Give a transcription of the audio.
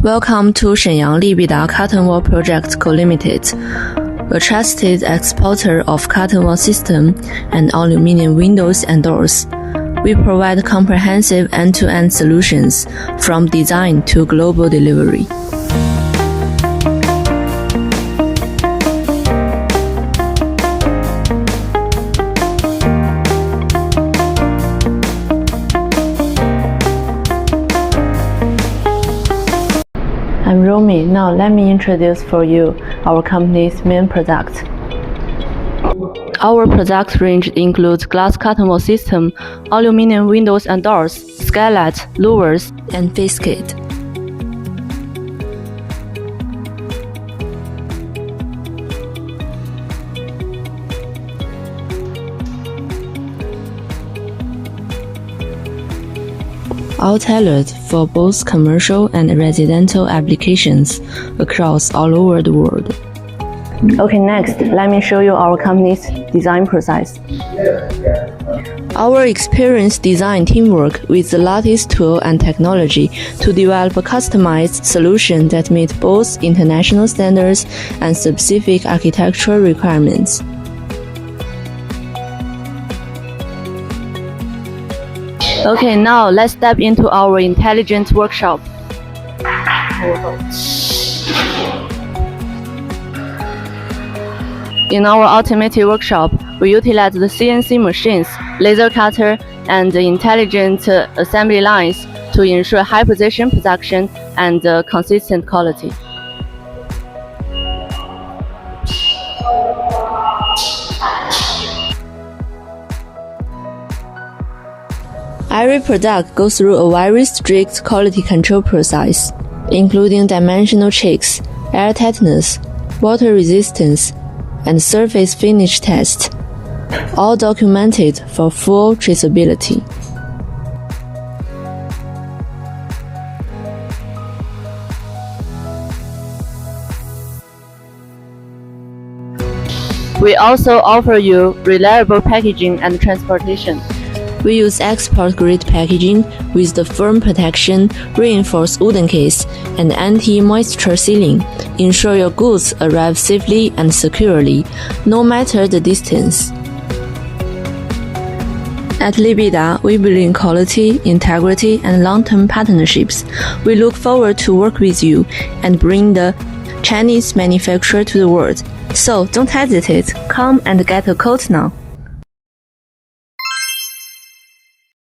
Welcome to Shenyang Libida Cotton Wool Project Co Limited, a trusted exporter of cotton wool system and aluminium windows and doors. We provide comprehensive end-to-end solutions from design to global delivery. I'm Romy. Now let me introduce for you our company's main product. Our product range includes glass cotton wool system, aluminium windows and doors, skylight, louvers, and facade. All tailored for both commercial and residential applications across all over the world. Okay, next, let me show you our company's design process. Our experienced design team work with the latest tool and technology to develop a customized solution that meet both international standards and specific architectural requirements. Okay, now let's step into our intelligent workshop. In our automated workshop, we utilize the CNC machines, laser cutter, and the intelligent assembly lines to ensure high precision production and consistent quality. Every product goes through a very strict quality control process, including dimensional checks, air tightness, water resistance, and surface finish test, all documented for full traceability. We also offer you reliable packaging and transportation. We use export-grade packaging with the firm protection, reinforced wooden case, and anti-moisture sealing. Ensure your goods arrive safely and securely, no matter the distance. At Libida, we believe in quality, integrity, and long-term partnerships. We look forward to work with you and bring the Chinese manufacturer to the world. So don't hesitate, come and get a coat now.